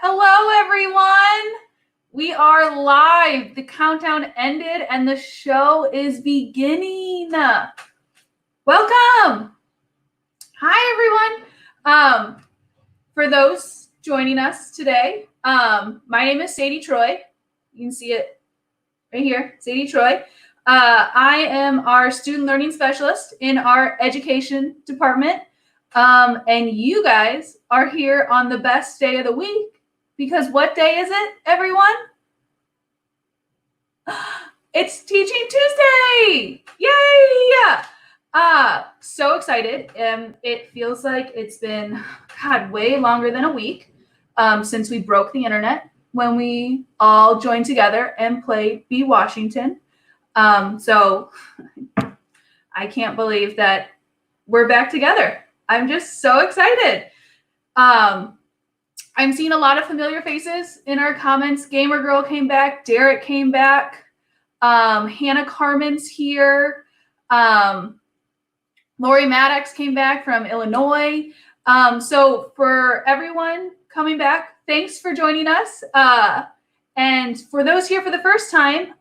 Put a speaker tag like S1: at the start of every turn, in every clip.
S1: Hello, everyone. We are live. The countdown ended and the show is beginning. Welcome. Hi, everyone. For those joining us today, my name is Sadie Troy. You can see it right here, Sadie Troy. I am our student learning specialist in our education department. And you guys are here on the best day of the week. Because what day is it, everyone? It's Teaching Tuesday! Yay! So excited. It feels like it's been, way longer than a week since we broke the internet when we all joined together and played Be Washington. So I can't believe that we're back together. I'm just so excited. I'm seeing a lot of familiar faces in our comments. Gamer Girl came back. Derek came back. Hannah Carmen's here. Lori Maddox came back from Illinois. So for everyone coming back, thanks for joining us. And for those here for the first time,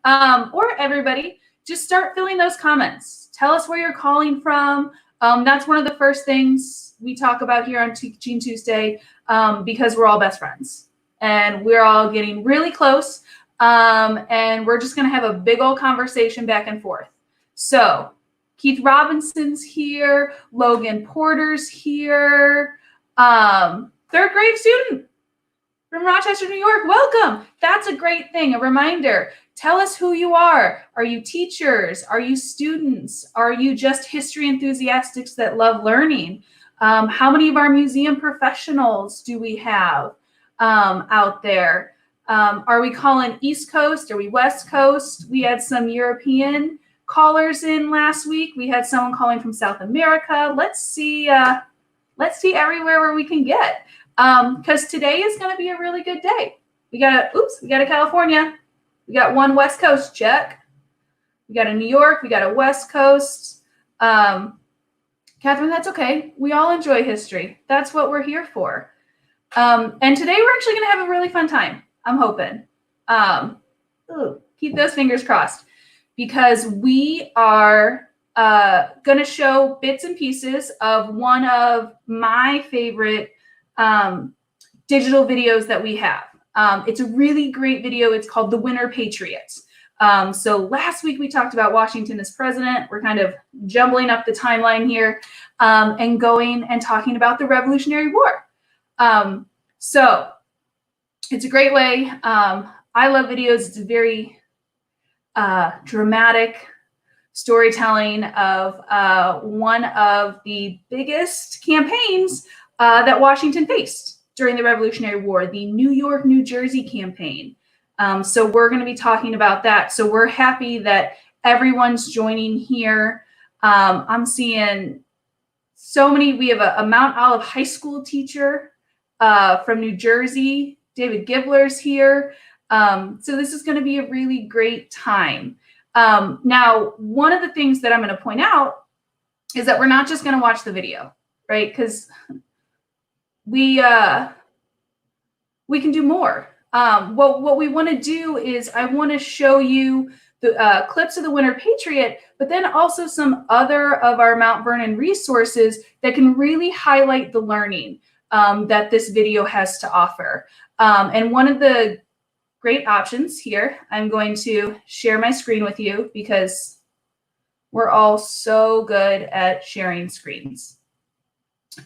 S1: or everybody, just start filling those comments. Tell us where you're calling from. That's one of the first things we talk about here on Teaching Tuesday, because we're all best friends and we're all getting really close. And we're just going to have a big old conversation back and forth. So Keith Robinson's here. Logan Porter's here. Third grade student from Rochester, New York. Welcome. That's a great thing. A reminder. Tell us who you are. Are you teachers? Are you students? Are you just history enthusiasts that love learning? How many of our museum professionals do we have out there? Are we calling East Coast? Are we West Coast? We had some European callers in last week. We had someone calling from South America. Let's see everywhere where we can get. Because today is going to be a really good day. We got a California. We got one West Coast, check. We got a New York. We got a West Coast. Catherine, that's okay. We all enjoy history. That's what we're here for. And today we're actually going to have a really fun time. I'm hoping. Keep those fingers crossed. Because we are going to show bits and pieces of one of my favorite digital videos that we have. It's a really great video. It's called The Winter Patriots. So last week we talked about Washington as president. We're kind of jumbling up the timeline here and going and talking about the Revolutionary War. So it's a great way. I love videos. It's a very dramatic storytelling of one of the biggest campaigns that Washington faced during the Revolutionary War, the New York, New Jersey campaign. So we're going to be talking about that. So we're happy that everyone's joining here. I'm seeing so many. We have a Mount Olive High School teacher from New Jersey. David Gibler's here. So this is going to be a really great time. Now, one of the things that I'm going to point out is that we're not just going to watch the video, right? Because we can do more. What we want to do is I want to show you the clips of the Winter Patriot, but then also some other of our Mount Vernon resources that can really highlight the learning that this video has to offer. And one of the great options here, I'm going to share my screen with you because we're all so good at sharing screens.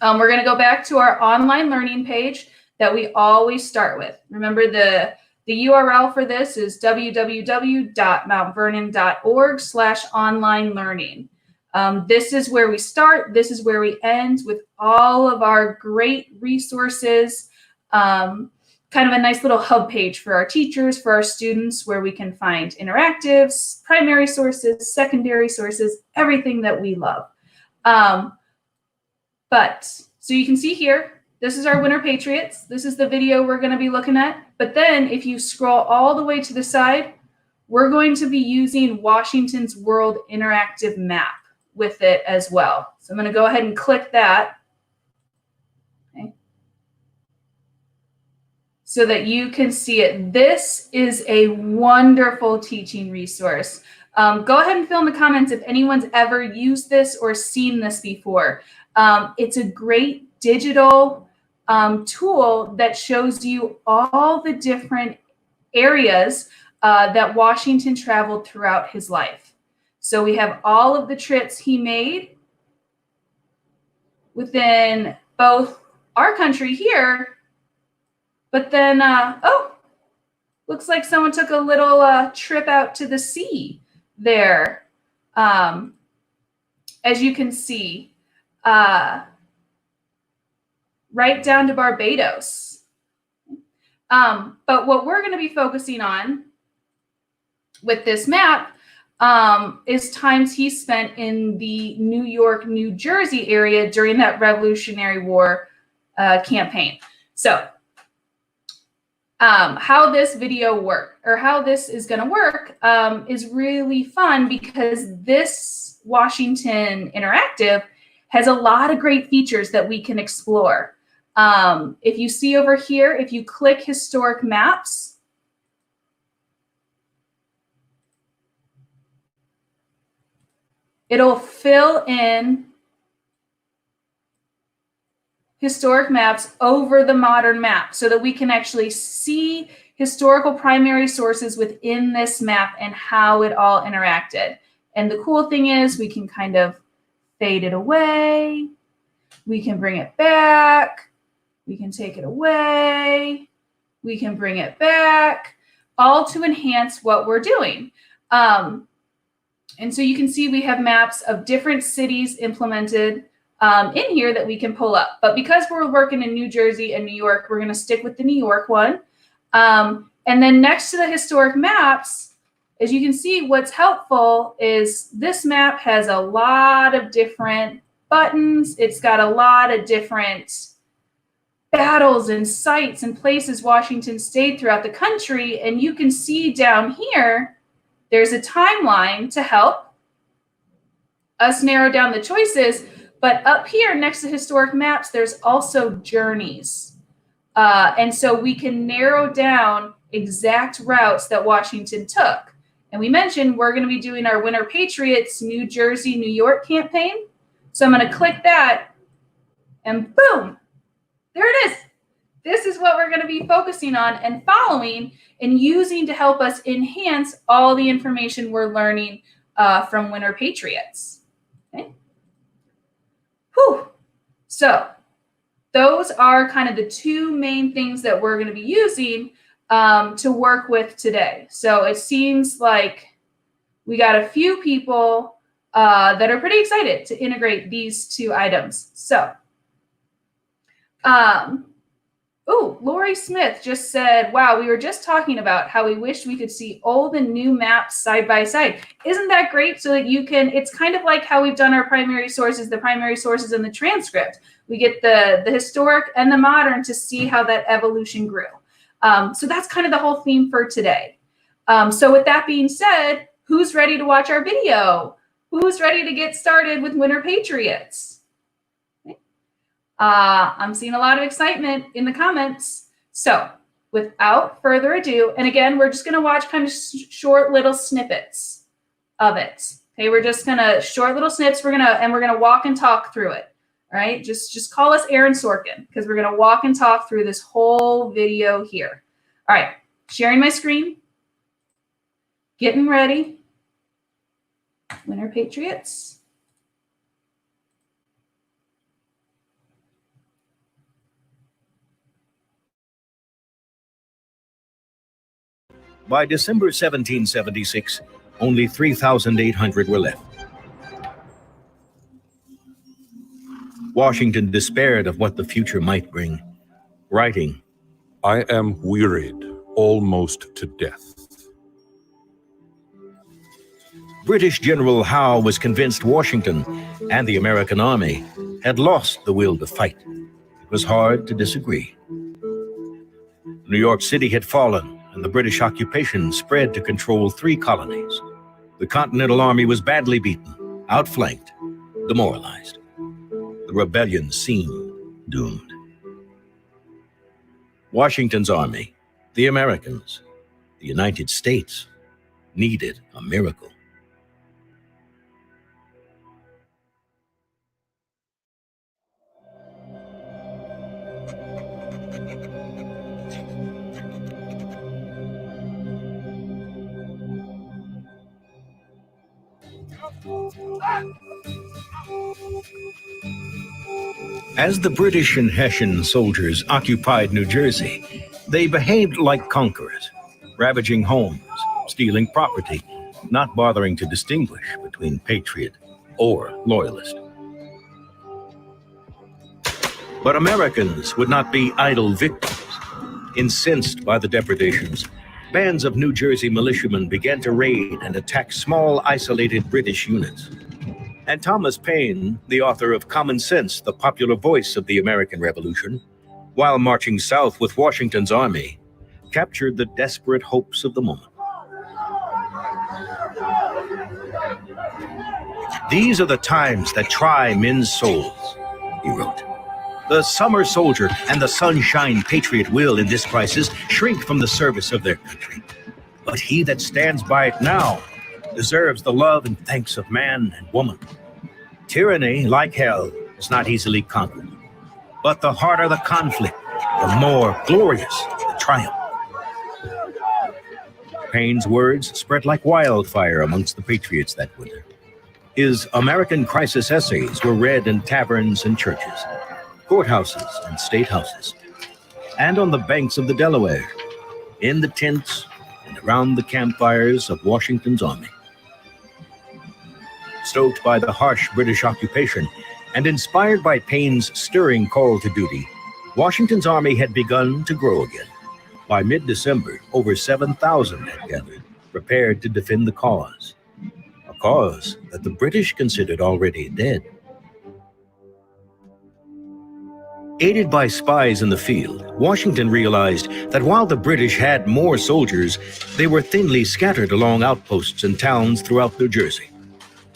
S1: We're going to go back to our online learning page that we always start with. Remember the URL for this is www.mountvernon.org/online learning. This is where we start. This is where we end with all of our great resources. Kind of a nice little hub page for our teachers, for our students, where we can find interactives, primary sources, secondary sources, everything that we love. So you can see here, this is our Winter Patriots. This is the video we're going to be looking at. But then if you scroll all the way to the side, we're going to be using Washington's World Interactive Map with it as well. So I'm going to go ahead and click that. so that you can see it. This is a wonderful teaching resource. Go ahead and fill in the comments if anyone's ever used this or seen this before. It's a great digital tool that shows you all the different areas that Washington traveled throughout his life. So we have all of the trips he made within both our country here, but then, looks like someone took a little trip out to the sea there. As you can see, right down to Barbados. But what we're going to be focusing on with this map is times he spent in the New York, New Jersey area during that Revolutionary War campaign. So how this video work, or how this is going to work, is really fun because this Washington Interactive has a lot of great features that we can explore. If you see over here, if you click historic maps, it'll fill in historic maps over the modern map so that we can actually see historical primary sources within this map and how it all interacted. And the cool thing is we can kind of fade it away. We can bring it back. We can take it away. We can bring it back, all to enhance what we're doing. And so you can see we have maps of different cities implemented in here that we can pull up. But because we're working in New Jersey and New York, we're going to stick with the New York one. And then next to the historic maps, as you can see, what's helpful is this map has a lot of different buttons. It's got a lot of different battles and sites and places Washington stayed throughout the country. And you can see down here, there's a timeline to help us narrow down the choices. But up here next to historic maps, there's also journeys. And so we can narrow down exact routes that Washington took. And we mentioned we're going to be doing our Winter Patriots New Jersey, New York campaign. So I'm going to click that and boom, there it is. This is what we're going to be focusing on and following and using to help us enhance all the information we're learning from Winter Patriots. Okay. Whew. So those are kind of the two main things that we're going to be using to work with today. So it seems like we got a few people that are pretty excited to integrate these two items. So, Lori Smith just said, wow, we were just talking about how we wish we could see old and new maps side by side. Isn't that great? So that you can, it's kind of like how we've done our primary sources, the primary sources and the transcript. We get the historic and the modern to see how that evolution grew. So that's kind of the whole theme for today. So with that being said, who's ready to watch our video? Who's ready to get started with Winter Patriots? I'm seeing a lot of excitement in the comments. So without further ado, and again, we're just going to watch kind of short little snippets of it. Okay, we're just going to short little snips. We're going to walk and talk through it. All right, just call us Aaron Sorkin because we're going to walk and talk through this whole video here. All right, sharing my screen, getting ready. Winter Patriots.
S2: By December 1776, only 3,800 were left. Washington despaired of what the future might bring, writing,
S3: I am wearied almost to death.
S2: British General Howe was convinced Washington and the American army had lost the will to fight. It was hard to disagree. New York City had fallen, and the British occupation spread to control 3 colonies. The Continental Army was badly beaten, outflanked, demoralized. The rebellion seemed doomed. Washington's army, The Americans, the United States, needed a miracle. As the British and Hessian soldiers occupied New Jersey, they behaved like conquerors, ravaging homes, stealing property, not bothering to distinguish between patriot or loyalist. But Americans would not be idle victims. Incensed by the depredations, bands of New Jersey militiamen began to raid and attack small, isolated British units. And Thomas Paine, the author of Common Sense, the popular voice of the American Revolution, while marching south with Washington's army, captured the desperate hopes of the moment. "These are the times that try men's souls," he wrote. "The summer soldier and the sunshine patriot will, in this crisis, shrink from the service of their country. But he that stands by it now deserves the love and thanks of man and woman. Tyranny, like hell, is not easily conquered. But the harder the conflict, the more glorious the triumph." Paine's words spread like wildfire amongst the patriots that winter. His American Crisis essays were read in taverns and churches, courthouses and state houses, and on the banks of the Delaware, in the tents and around the campfires of Washington's army. Stoked by the harsh British occupation and inspired by Paine's stirring call to duty, Washington's army had begun to grow again. By mid-December, over 7,000 had gathered, prepared to defend the cause, a cause that the British considered already dead. Aided by spies in the field, Washington realized that while the British had more soldiers, they were thinly scattered along outposts and towns throughout New Jersey.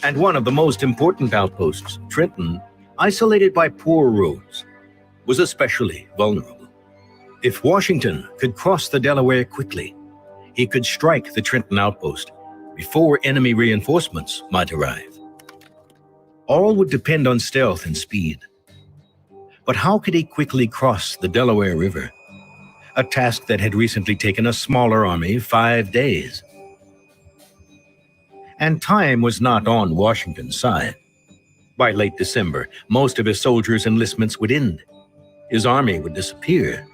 S2: And one of the most important outposts, Trenton, isolated by poor roads, was especially vulnerable. If Washington could cross the Delaware quickly, he could strike the Trenton outpost before enemy reinforcements might arrive. All would depend on stealth and speed. But how could he quickly cross the Delaware River? A task that had recently taken a smaller army 5 days. And time was not on Washington's side. By late December, most of his soldiers' enlistments would end. His army would disappear.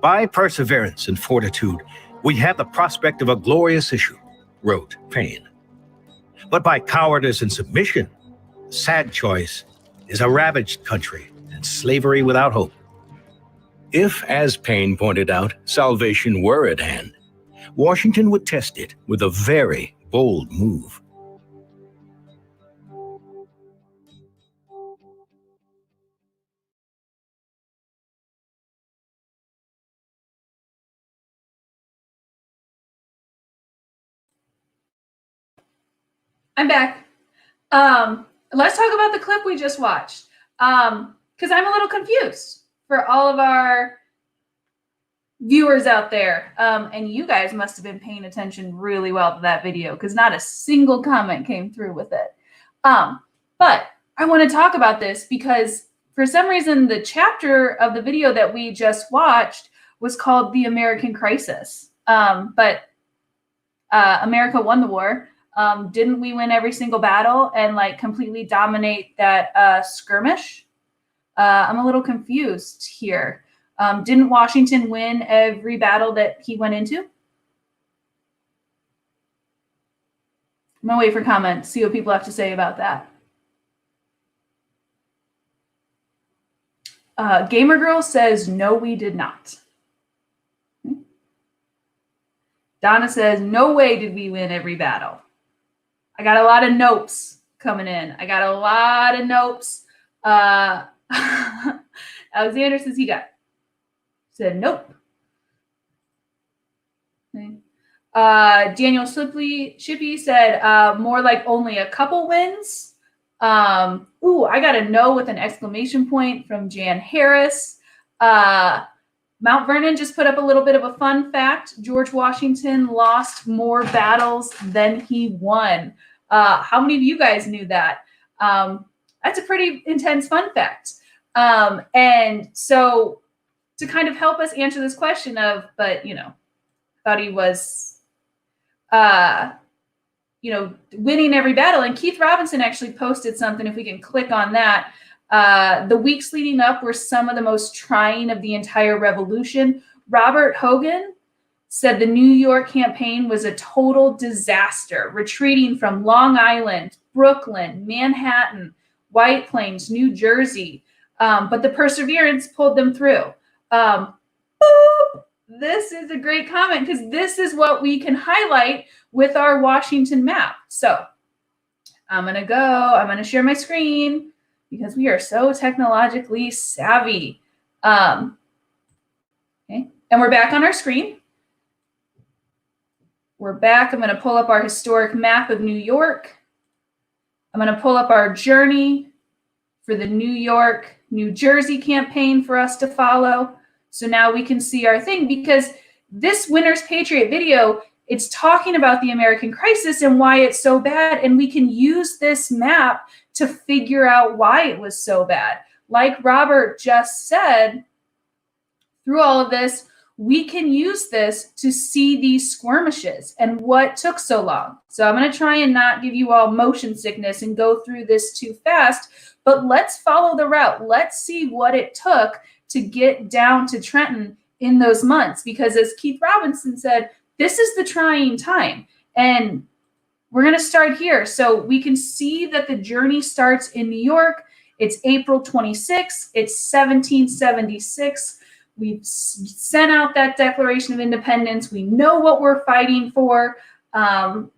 S2: "By perseverance and fortitude, we have the prospect of a glorious issue," wrote Paine. "But by cowardice and submission, the sad choice is a ravaged country and slavery without hope." If, as Paine pointed out, salvation were at hand, Washington would test it with a very bold move.
S1: I'm back. Let's talk about the clip we just watched. Because I'm a little confused for all of our viewers out there. And you guys must have been paying attention really well to that video because not a single comment came through with it. But I want to talk about this because for some reason, the chapter of the video that we just watched was called The American Crisis. But America won the war. Didn't we win every single battle and like completely dominate that skirmish? I'm a little confused here. Didn't Washington win every battle that he went into? I'm gonna wait for comments, see what people have to say about that. Gamer Girl says, no, we did not. Donna says, no way did we win every battle. I got a lot of nopes coming in. I got a lot of nopes. Alexander says he said nope. Okay. Daniel Shippy said more like only a couple wins. Ooh, I got a no with an exclamation point from Jan Harris. Mount Vernon just put up a little bit of a fun fact. George Washington lost more battles than he won. How many of you guys knew that? That's a pretty intense fun fact. And so to kind of help us answer this question of, but, thought he was, winning every battle. And Keith Robinson actually posted something, if we can click on that. The weeks leading up were some of the most trying of the entire revolution. Robert Hogan said the New York campaign was a total disaster, retreating from Long Island, Brooklyn, Manhattan, White Plains, New Jersey. But the perseverance pulled them through. This is a great comment because this is what we can highlight with our Washington map. So I'm going to share my screen because we are so technologically savvy. Okay. And we're back on our screen. We're back. I'm going to pull up our historic map of New York. I'm going to pull up our journey for the New York, New Jersey campaign for us to follow. So now we can see our thing because this Winner's Patriot video, it's talking about the American crisis and why it's so bad. And we can use this map to figure out why it was so bad. Like Robert just said, through all of this, we can use this to see these skirmishes and what took so long. So I'm going to try and not give you all motion sickness and go through this too fast, but let's follow the route. Let's see what it took to get down to Trenton in those months, because as Keith Robinson said, this is the trying time. And we're going to start here. So we can see that the journey starts in New York. It's April 26. It's 1776. We've sent out that Declaration of Independence. We know what we're fighting for. And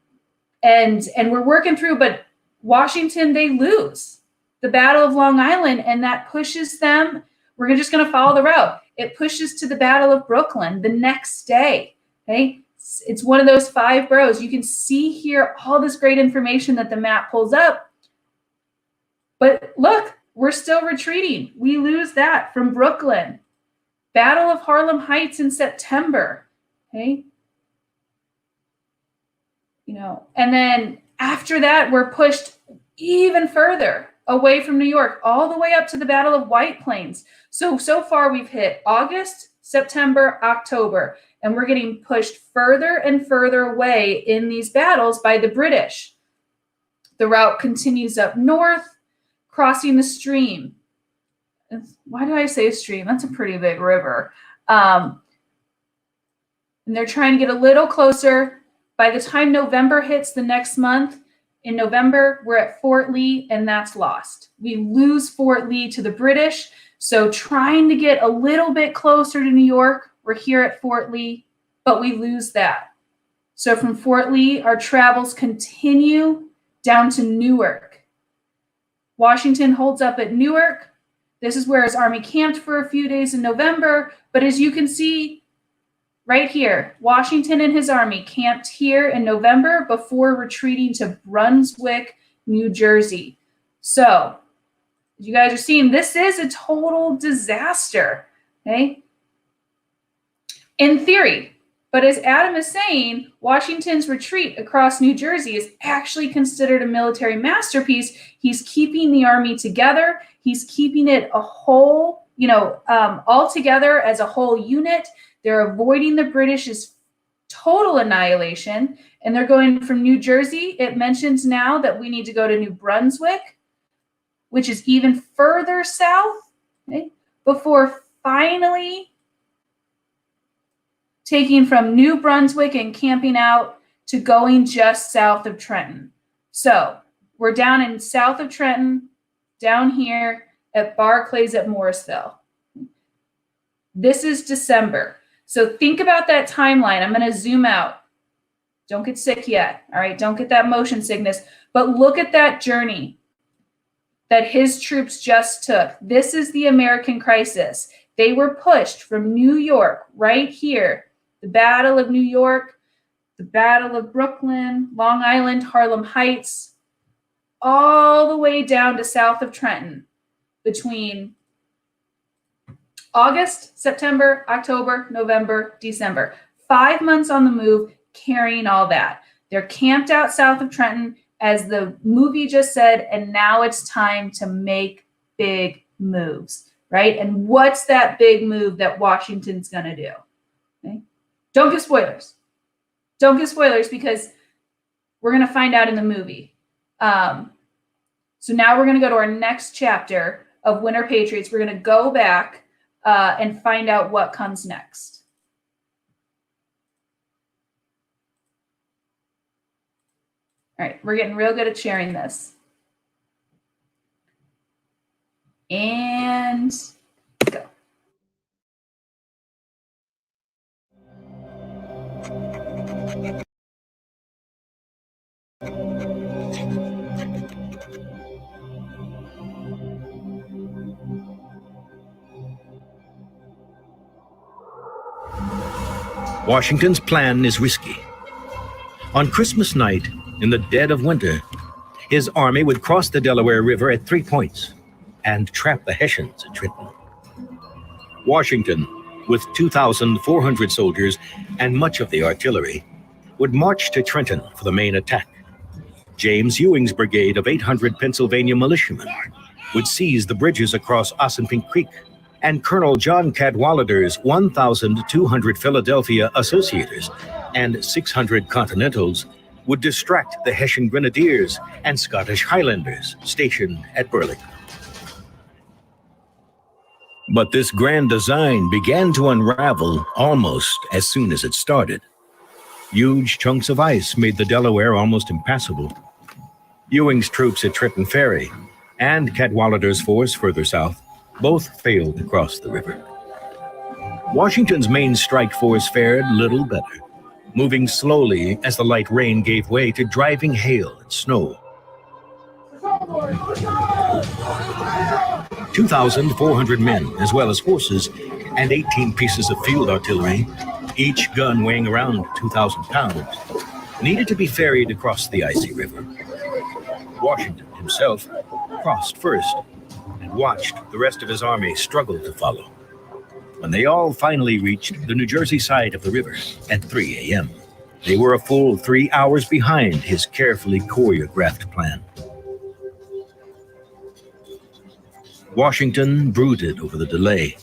S1: we're working through, but Washington, they lose the Battle of Long Island, and that pushes them. We're just going to follow the route. It pushes to the Battle of Brooklyn the next day. Okay. It's one of those 5 boroughs. You can see here all this great information that the map pulls up. But look, we're still retreating. We lose that from Brooklyn. Battle of Harlem Heights in September. Okay. And then after that, we're pushed even further away from New York, all the way up to the Battle of White Plains. So far we've hit August, September, October, and we're getting pushed further and further away in these battles by the British. The route continues up north, crossing the stream. Why do I say stream? That's a pretty big river. And they're trying to get a little closer. By the time November hits the next month, in November, we're at Fort Lee, and that's lost. We lose Fort Lee to the British. So trying to get a little bit closer to New York, we're here at Fort Lee, but we lose that. So from Fort Lee, our travels continue down to Newark. Washington holds up at Newark. This is where his army camped for a few days in November. But as you can see right here, Washington and his army camped here in November before retreating to Brunswick, New Jersey. So as you guys are seeing, this is a total disaster, okay? In theory. But as Adam is saying, Washington's retreat across New Jersey is actually considered a military masterpiece. He's keeping the army together. He's keeping it a whole, all together as a whole unit. They're avoiding the British's total annihilation, and they're going from New Jersey. It mentions now that we need to go to New Brunswick, which is even further south, okay, before finally taking from New Brunswick and camping out to going just south of Trenton. So we're down in south of Trenton, down here at Barclays at Morrisville. This is December. So think about that timeline. I'm going to zoom out. Don't get sick yet. All right. Don't get that motion sickness. But look at that journey that his troops just took. This is the American crisis. They were pushed from New York right here. The Battle of New York, the Battle of Brooklyn, Long Island, Harlem Heights, all the way down to south of Trenton between August, September, October, November, December. 5 months on the move, carrying all that. They're camped out south of Trenton, as the movie just said, and now it's time to make big moves, right? And what's that big move that Washington's going to do? Okay? Don't give spoilers. Don't give spoilers, because we're going to find out in the movie. So now we're going to go to our next chapter of Winter Patriots. We're going to go back and find out what comes next. All right, we're getting real good at sharing this. And go.
S2: Washington's plan is risky. On Christmas night, in the dead of winter, his army would cross the Delaware River at 3 points and trap the Hessians at Trenton. Washington, with 2,400 soldiers and much of the artillery, would march to Trenton for the main attack. James Ewing's brigade of 800 Pennsylvania militiamen would seize the bridges across Assunpink Creek, and Colonel John Cadwallader's 1,200 Philadelphia Associators and 600 Continentals would distract the Hessian Grenadiers and Scottish Highlanders stationed at Burlington. But this grand design began to unravel almost as soon as it started. Huge chunks of ice made the Delaware almost impassable. Ewing's troops at Trenton Ferry and Cadwallader's force further south both failed to cross the river. Washington's main strike force fared little better, moving slowly as the light rain gave way to driving hail and snow. 2,400 men, as well as horses, and 18 pieces of field artillery, each gun weighing around 2,000 pounds, needed to be ferried across the icy river. Washington himself crossed first and watched the rest of his army struggle to follow. When they all finally reached the New Jersey side of the river at 3 a.m., they were a full 3 hours behind his carefully choreographed plan. Washington brooded over the delay.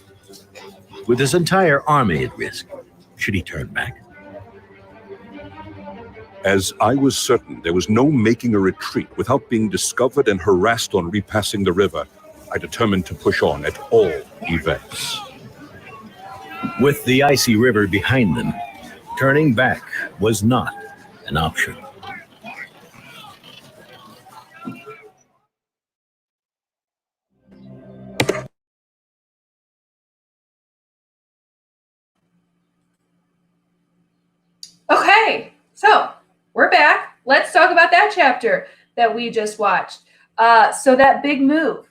S2: With his entire army at risk, should he turn back?
S3: As I was certain there was no making a retreat without being discovered and harassed on repassing the river, I determined to push on at all events.
S2: With the icy river behind them, turning back was not an option.
S1: Okay, so we're back. Let's talk about that chapter that we just watched. So that big move,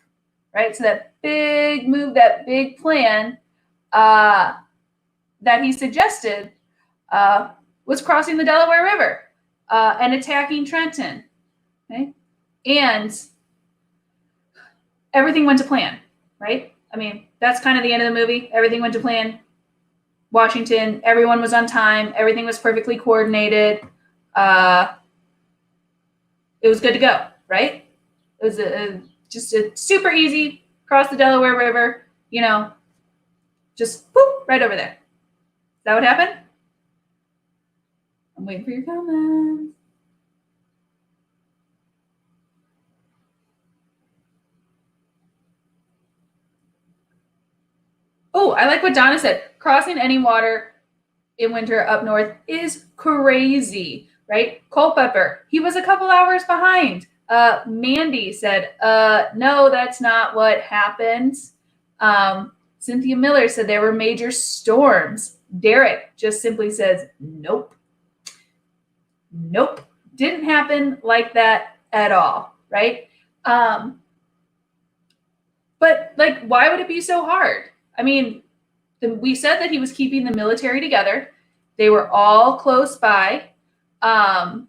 S1: right? So that big move, that big plan that he suggested was crossing the Delaware River and attacking Trenton. Okay, and everything went to plan, right? I mean, that's kind of the end of the movie. Everything went to plan. Washington, everyone was on time. Everything was perfectly coordinated. It was good to go, right? It was just a super easy cross the Delaware River, just boop, right over there. Is that what happened? I'm waiting for your comments. Oh, I like what Donna said. Crossing any water in winter up north is crazy, right? Culpepper, he was a couple hours behind. Mandy said, no, that's not what happened. Cynthia Miller said there were major storms. Derek just simply says, nope. Nope. Didn't happen like that at all, right? But why would it be so hard? I mean, we said that he was keeping the military together. They were all close by. Why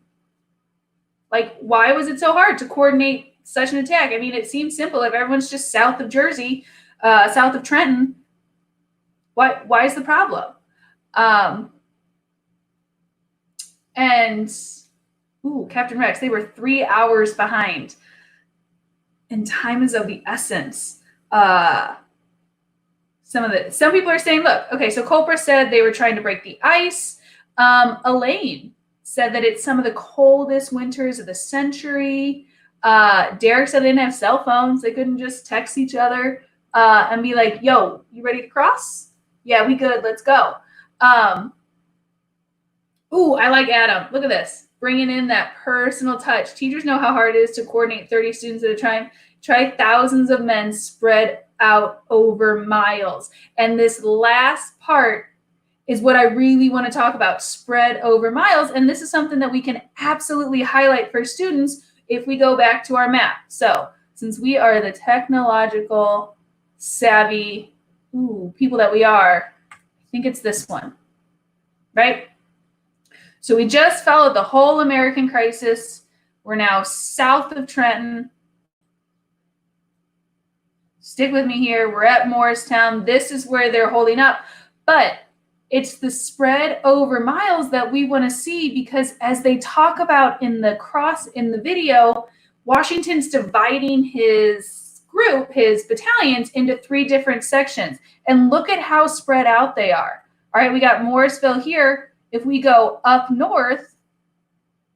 S1: was it so hard to coordinate such an attack? I mean, it seems simple. If everyone's just south of Jersey, south of Trenton, Why is the problem? And Captain Rex, they were 3 hours behind. And time is of the essence. Some people are saying, look, okay, so Culper said they were trying to break the ice. Elaine said that it's some of the coldest winters of the century. Derek said they didn't have cell phones. They couldn't just text each other and be like, yo, you ready to cross? Yeah, we good. Let's go. I like Adam. Look at this. Bringing in that personal touch. Teachers know how hard it is to coordinate 30 students at a time. Try thousands of men spread out over miles. And this last part is what I really want to talk about, spread over miles. And this is something that we can absolutely highlight for students if we go back to our map. So since we are the technological savvy people that we are, I think it's this one, right? So we just followed the whole American crisis. We're now south of Trenton. Stick with me here. We're at Morristown. This is where they're holding up. But it's the spread over miles that we want to see, because as they talk about in the video, Washington's dividing his group, his battalions, into 3 different sections. And look at how spread out they are. All right, we got Morrisville here. If we go up north,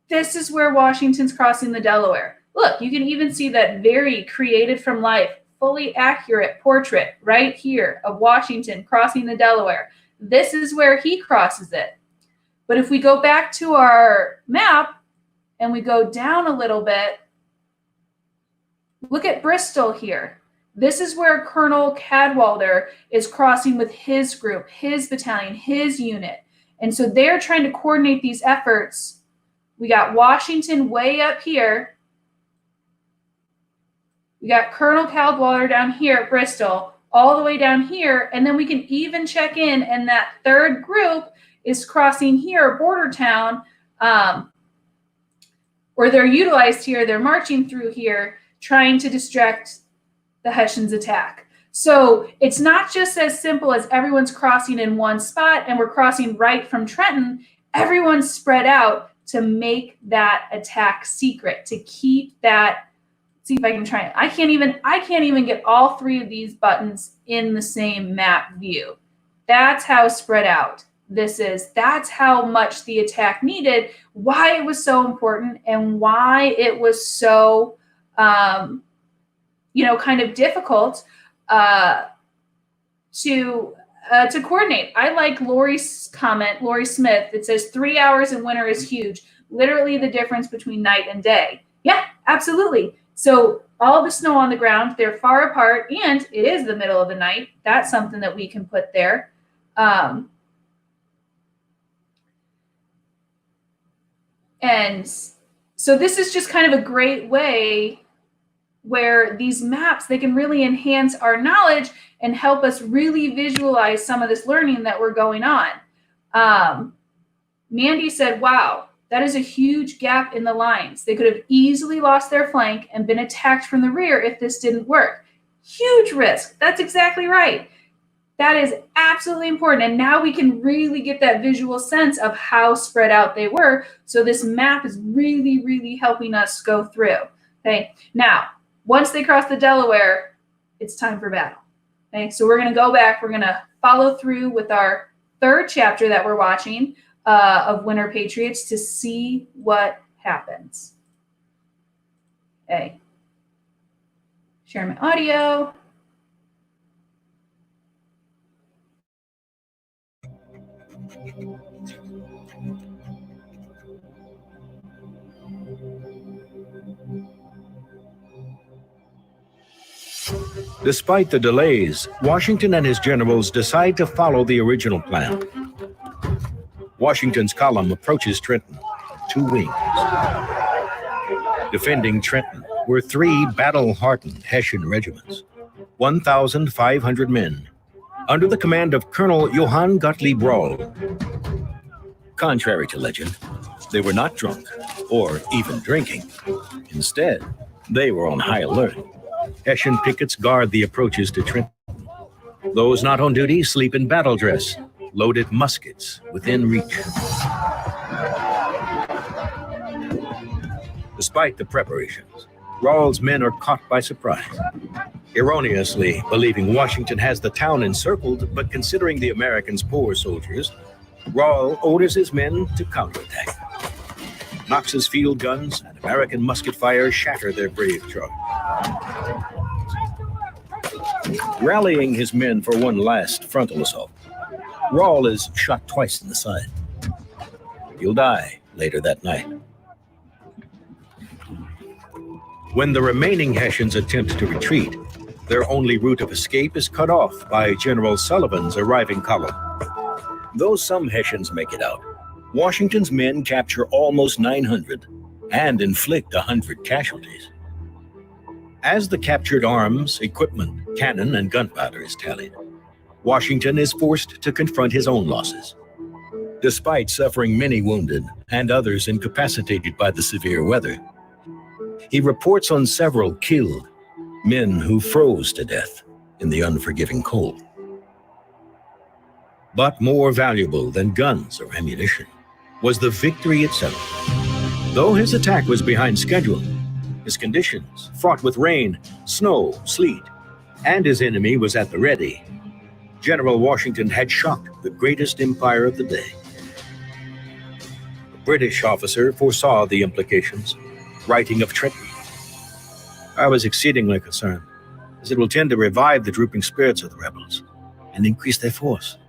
S1: this is where Washington's crossing the Delaware. Look, you can even see that very created from life, fully accurate portrait right here of Washington crossing the Delaware. This is where he crosses it. But if we go back to our map and we go down a little bit, look at Bristol here. This is where Colonel Cadwalder is crossing with his group, his battalion, his unit. And so they're trying to coordinate these efforts. We got Washington way up here. We got Colonel Cadwalder down here at Bristol, all the way down here. And then we can even check in, and that third group is crossing here, Bordertown, or they're utilized here. They're marching through here, trying to distract the Hessians' attack. So it's not just as simple as everyone's crossing in one spot and we're crossing right from Trenton. Everyone's spread out to make that attack secret, to keep that. See if I can try it. I can't even get all 3 of these buttons in the same map view. That's how spread out this is. That's how much the attack needed, why it was so important, and why it was so, kind of difficult to coordinate. I like Lori's comment, Lori Smith. It says 3 hours in winter is huge. Literally the difference between night and day. Yeah, absolutely. So all the snow on the ground, they're far apart, and it is the middle of the night. That's something that we can put there. And so this is just kind of a great way where these maps, they can really enhance our knowledge and help us really visualize some of this learning that we're going on. Mandy said, wow, that is a huge gap in the lines. They could have easily lost their flank and been attacked from the rear if this didn't work. Huge risk. That's exactly right. That is absolutely important. And now we can really get that visual sense of how spread out they were. So this map is really, really helping us go through. Okay. Now, once they cross the Delaware, it's time for battle. Okay. So we're going to go back. We're going to follow through with our 3rd chapter that we're watching of Winter Patriots to see what happens. Okay. Share my audio.
S2: Despite the delays, Washington and his generals decide to follow the original plan. Washington's column approaches Trenton, 2 wings. Defending Trenton were 3 battle-hardened Hessian regiments, 1,500 men, under the command of Colonel Johann Gottlieb Roll. Contrary to legend, they were not drunk or even drinking. Instead, they were on high alert. Hessian pickets guard the approaches to Trenton. Those not on duty sleep in battle dress, loaded muskets within reach. Despite the preparations, Rawls' men are caught by surprise, erroneously believing Washington has the town encircled, but considering the Americans' poor soldiers, Rawls orders his men to counterattack. Knox's field guns and American musket fire shatter their brave charge. Rallying his men for one last frontal assault, Rawls is shot twice in the side. He'll die later that night. When the remaining Hessians attempt to retreat, their only route of escape is cut off by General Sullivan's arriving column. Though some Hessians make it out, Washington's men capture almost 900 and inflict 100 casualties. As the captured arms, equipment, cannon, and gunpowder is tallied, Washington is forced to confront his own losses. Despite suffering many wounded and others incapacitated by the severe weather, he reports on several killed, men who froze to death in the unforgiving cold. But more valuable than guns or ammunition was the victory itself. Though his attack was behind schedule, his conditions, fraught with rain, snow, sleet, and his enemy was at the ready, General Washington had shocked the greatest empire of the day. A British officer foresaw the implications, writing of Trenton. I was exceedingly concerned, as it will tend to revive the drooping spirits of the rebels and increase their force.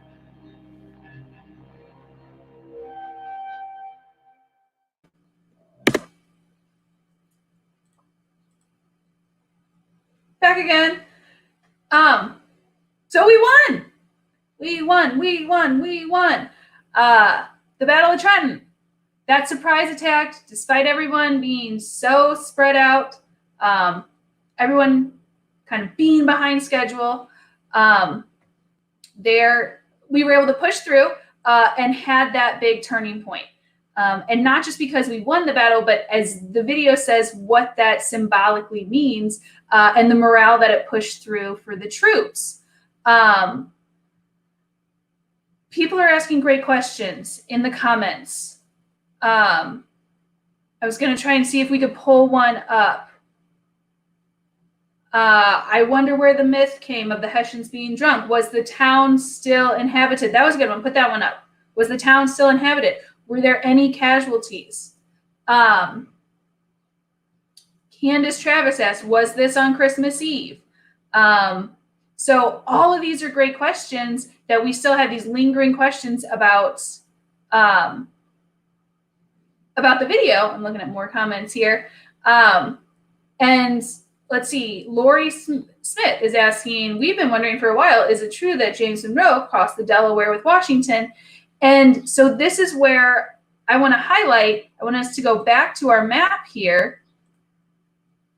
S1: Back again. So we won. We won. The Battle of Trenton. That surprise attack, despite everyone being so spread out, everyone kind of being behind schedule, we were able to push through and had that big turning point. And not just because we won the battle, but as the video says, what that symbolically means and the morale that it pushed through for the troops. People are asking great questions in the comments. I was going to try and see if we could pull one up. I wonder where the myth came of the Hessians being drunk. Was the town still inhabited? That was a good one. Put that one up. Was the town still inhabited? Were there any casualties? Candace Travis asked, was this on Christmas Eve? So all of these are great questions that we still have these lingering questions about the video. I'm looking at more comments here. And let's see, Lori Smith is asking, we've been wondering for a while, is it true that James Monroe crossed the Delaware with Washington? And so this is where I want to highlight, I want us to go back to our map here,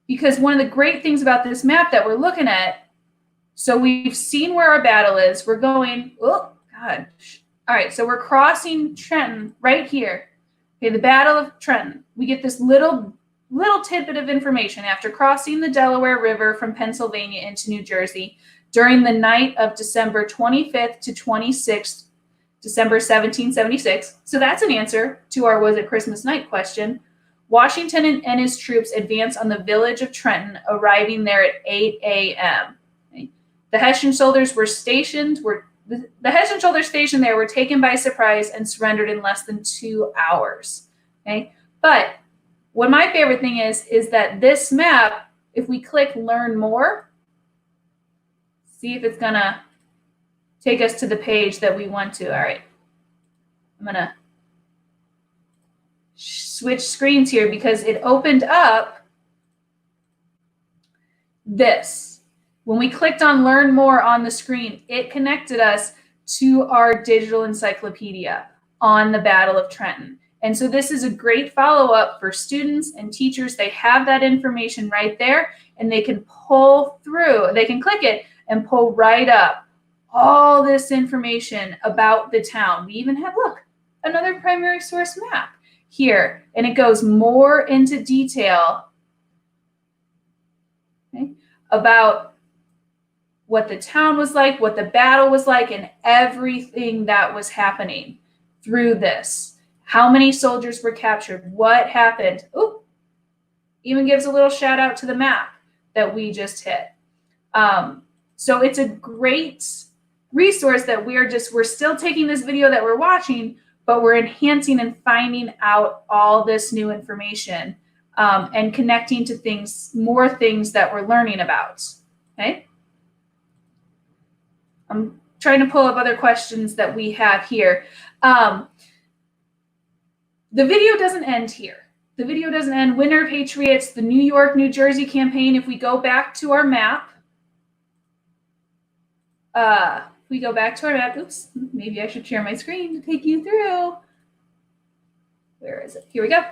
S1: because one of the great things about this map that we're looking at, so we've seen where our battle is. We're going, oh, God. All right, so we're crossing Trenton right here. Okay, the Battle of Trenton. We get this little tidbit of information after crossing the Delaware River from Pennsylvania into New Jersey during the night of December 25th to 26th, December 1776. So that's an answer to our was it Christmas night question. Washington and his troops advanced on the village of Trenton, arriving there at 8 a.m. Okay. The Hessian soldiers were stationed there were taken by surprise and surrendered in less than 2 hours. Okay, but what my favorite thing is that this map, if we click learn more, see if it's gonna take us to the page that we want to. All right, I'm gonna switch screens here because it opened up this. When we clicked on learn more on the screen, it connected us to our digital encyclopedia on the Battle of Trenton. And so this is a great follow-up for students and teachers. They have that information right there and they can pull through, they can click it and pull right up all this information about the town. We even have, look, another primary source map here, and it goes more into detail, okay, about what the town was like, what the battle was like, and everything that was happening through this. How many soldiers were captured? What happened? Ooh, even gives a little shout out to the map that we just hit. So it's a great resource that we're still taking this video that we're watching, but we're enhancing and finding out all this new information and connecting to more things that we're learning about. Okay. I'm trying to pull up other questions that we have here. The video doesn't end here. The video doesn't end. Winter Patriots, the New York, New Jersey campaign. If we go back to our map, oops, maybe I should share my screen to take you through. Where is it? Here we go.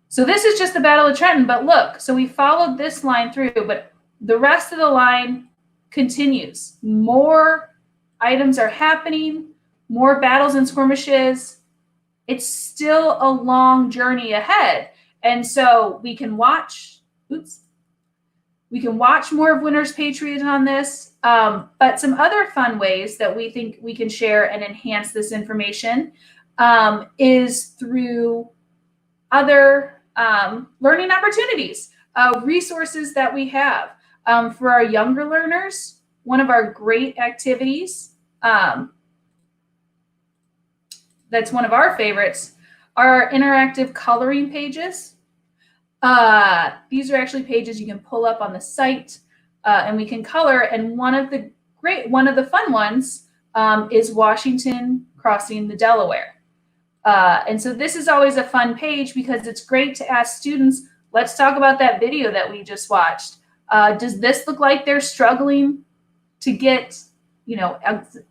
S1: So this is just the Battle of Trenton, but look, so we followed this line through, but the rest of the line continues. More items are happening, more battles and skirmishes. It's still a long journey ahead. And so we can watch, we can watch more of Winter's Patriots on this, but some other fun ways that we think we can share and enhance this information is through other learning opportunities, resources that we have. For our younger learners, one of our great activities, that's one of our favorites, are interactive coloring pages. These are actually pages you can pull up on the site and we can color. And one of the fun ones is Washington crossing the Delaware. And so this is always a fun page because it's great to ask students, let's talk about that video that we just watched. Does this look like they're struggling to get,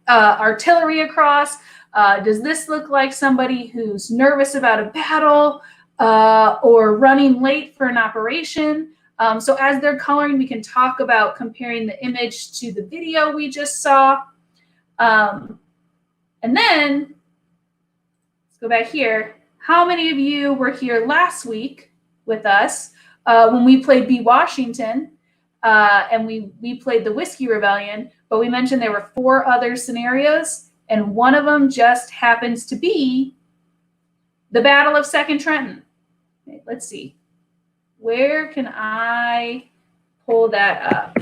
S1: artillery across? Does this look like somebody who's nervous about a battle or running late for an operation? So as they're coloring, we can talk about comparing the image to the video we just saw. And then let's go back here. How many of you were here last week with us when we played B Washington and we played the Whiskey Rebellion, but we mentioned there were 4 other scenarios, and one of them just happens to be the Battle of Second Trenton. Okay, let's see. Where can I pull that up?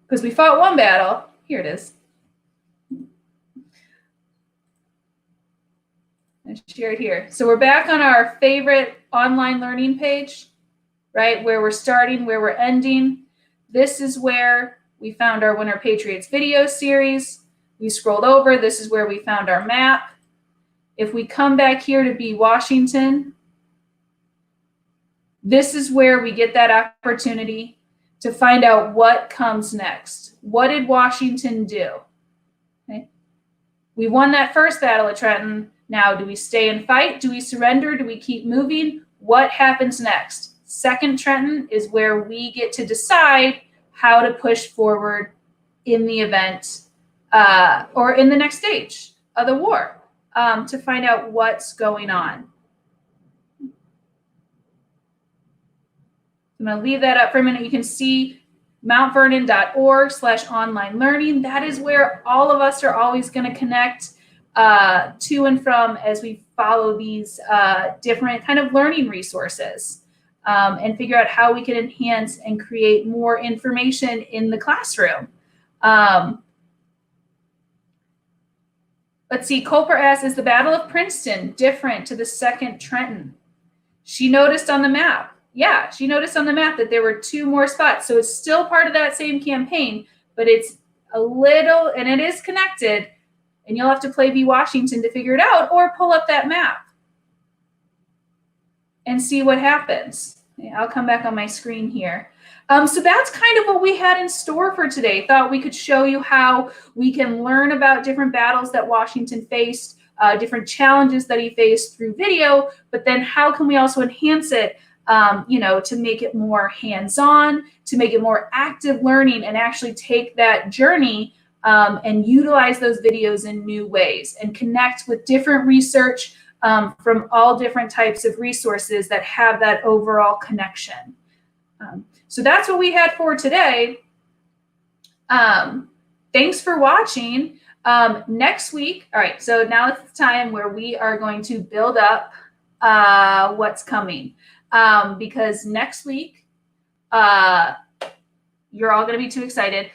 S1: Because we fought one battle. Here it is. Let's share it here. So we're back on our favorite online learning page, right? Where we're starting, where we're ending. This is where we found our Winter Patriots video series. We scrolled over. This is where we found our map. If we come back here to B Washington, this is where we get that opportunity to find out what comes next. What did Washington do? Okay. We won that first Battle of Trenton. Now, do we stay and fight? Do we surrender? Do we keep moving? What happens next? Second Trenton is where we get to decide how to push forward in the event or in the next stage of the war to find out what's going on. I'm going to leave that up for a minute. You can see mountvernon.org/online learning. That is where all of us are always going to connect to and from as we follow these different kind of learning resources and figure out how we can enhance and create more information in the classroom. Let's see, Culper asks, is the Battle of Princeton different to the Second Trenton? She noticed on the map. Yeah, she noticed on the map that there were 2 more spots. So it's still part of that same campaign, but it's a little, and it is connected, and you'll have to play B Washington to figure it out or pull up that map and see what happens. Okay, I'll come back on my screen here. So that's kind of what we had in store for today. Thought we could show you how we can learn about different battles that Washington faced, different challenges that he faced through video, but then how can we also enhance it, to make it more hands-on, to make it more active learning and actually take that journey and utilize those videos in new ways and connect with different research from all different types of resources that have that overall connection. So that's what we had for today. Thanks for watching. Next week, all right, so now it's the time where we are going to build up what's coming. Because next week, you're all going to be too excited.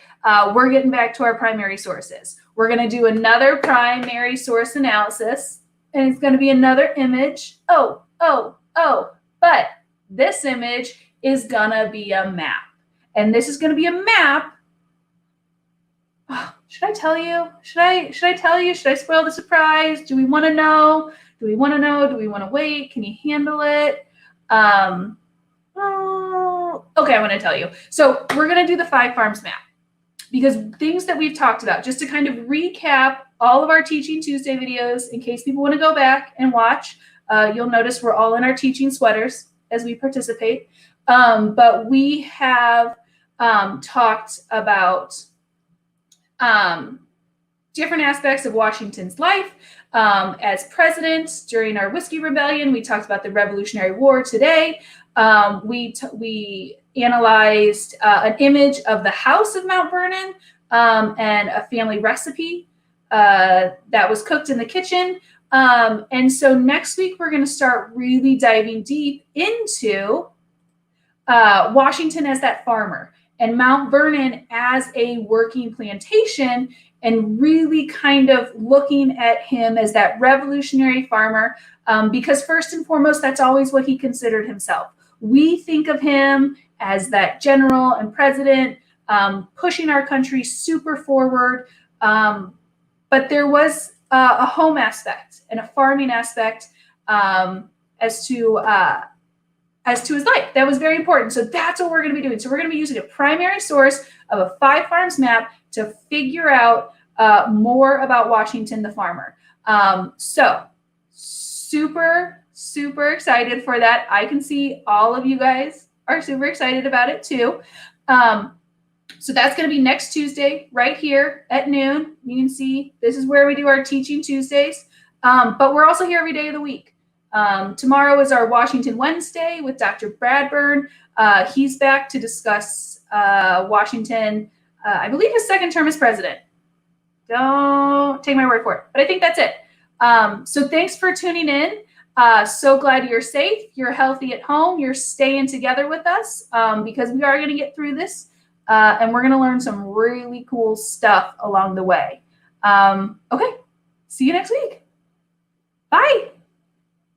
S1: We're getting back to our primary sources. We're going to do another primary source analysis, and it's going to be another image. But this image is going to be a map. And this is going to be a map. Should I tell you? Should I tell you? Should I spoil the surprise? Do we want to know? Do we want to know? Do we want to wait? Can you handle it? Okay, I'm going to tell you. So we're going to do the 5 farms map, because things that we've talked about, just to kind of recap all of our Teaching Tuesday videos, in case people want to go back and watch, you'll notice we're all in our teaching sweaters as we participate. But we have talked about different aspects of Washington's life as president. During our Whiskey Rebellion, we talked about the Revolutionary War. Today, we analyzed an image of the house of Mount Vernon and a family recipe that was cooked in the kitchen. And so next week, we're going to start really diving deep into Washington as that farmer and Mount Vernon as a working plantation, and really kind of looking at him as that revolutionary farmer, because first and foremost, that's always what he considered himself. We think of him as that general and president, pushing our country super forward. But there was a home aspect and a farming aspect as to his life. That was very important. So that's what we're going to be doing. So we're going to be using a primary source of a 5 farms map to figure out more about Washington the farmer. So super, super excited for that. I can see all of you guys are super excited about it too. So that's going to be next Tuesday right here at noon. You can see this is where we do our Teaching Tuesdays. But we're also here every day of the week. Tomorrow is our Washington Wednesday with Dr. Bradburn. He's back to discuss Washington, I believe his 2nd term as president. Don't take my word for it, but I think that's it. So thanks for tuning in. So glad you're safe, you're healthy at home, you're staying together with us, because we are going to get through this, and we're going to learn some really cool stuff along the way. Okay, see you next week. Bye.